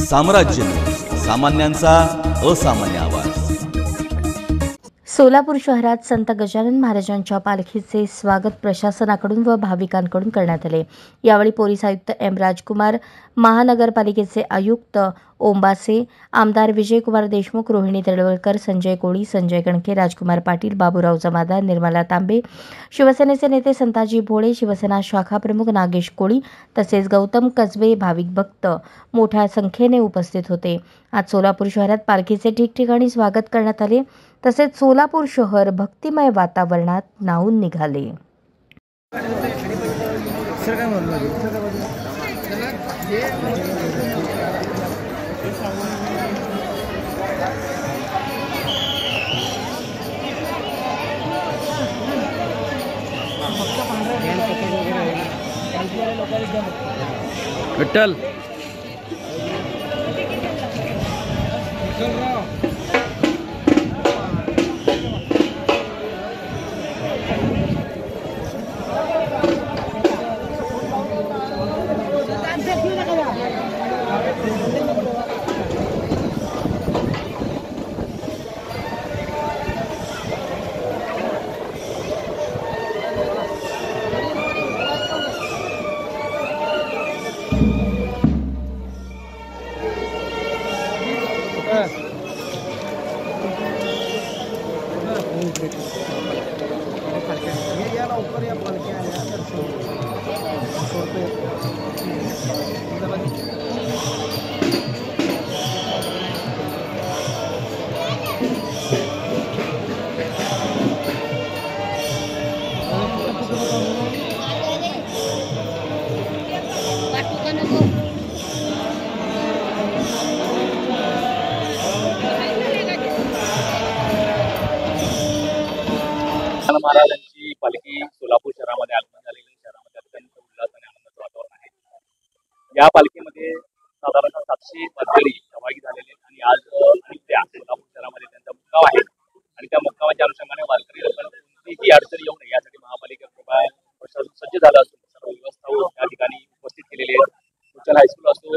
साम्राज्य, सामान्यांचा असामान्य आवाज। सोलापूर शहरात संत गजानन महाराजांच्या पालखीचे स्वागत प्रशासनाकडून व भाविकांकडून करण्यात आले। यावेळी पोलीस आयुक्त एम राजकुमार, महानगरपालिकेचे आयुक्त ओंबासे, आमदार विजयकुमार देशमुख, रोहिणी तळवलकर, संजय कोळी, संजय गणके, राजकुमार पाटील, बाबूराव जमादार, निर्मला तांबे, शिवसेनेचे नेते संताजी भोळे, शिवसेना शाखा प्रमुख नागेश कोळी तसेच गौतम कसबे, भाविक भक्त मोठ्या संख्येने उपस्थित होते। आज सोलापूर शहरात पालखीचे ठिकठिकाणी स्वागत करण्यात आले। तसेच सोलापूर शहर भक्तिमय वातावरणात न्हाऊन निघाले। विठ्ठल महाराजांची पालखी सोलापूर शहरामध्ये आगमन झालेली, शहरामध्ये अत्यंत उल्हास आणि आनंदाचं वातावरण आहे। या पालखीमध्ये साधारणतः 700 वारकरी सहभागी झालेले आणि आज आणि त्या सोलापूर शहरामध्ये त्यांचा मुक्काम आहे आणि त्या मुक्कामाच्या अनुषंगाने वारकरी लोकांना कोणतीही अडचण येऊ नये यासाठी महापालिका प्रशासन सज्ज झालं असून सर्व व्यवस्था त्या ठिकाणी उपस्थित केलेली आहे। उच्चल हायस्कूल असो,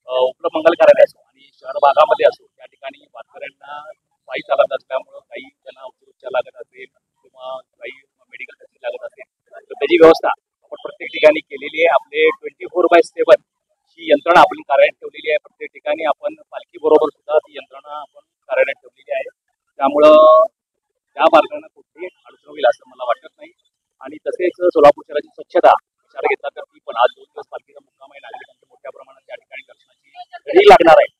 उपलब्ध मंगल कार्यालय असो आणि शहर भागामध्ये असो, त्या ठिकाणी वारकऱ्यांना पायी चालत असल्यामुळे काही त्यांना उपचार लागत असेल किंवा काही मेडिकल फॅसिलिटी लागत असेल तर त्याची व्यवस्था आपण प्रत्येक ठिकाणी केलेली आहे। आपले 24/7 ही यंत्रणा आपण कार्यान्वित ठेवलेली आहे। प्रत्येक ठिकाणी आपण पालखी बरोबर सुद्धा ती यंत्रणा आपण कार्यान्वित ठेवलेली आहे। त्यामुळं त्या मार्गाने कुठेही अडचण होईल असं मला वाटत नाही। आणि तसेच सोलापूर शहराची स्वच्छता विचार घेतला तर ती पण आज 2 दिवस पालखीचा मुक्काम आहे, नागरिकांची मोठ्या प्रमाणात त्या ठिकाणी दर्शनाची गर्दी लागणार आहे।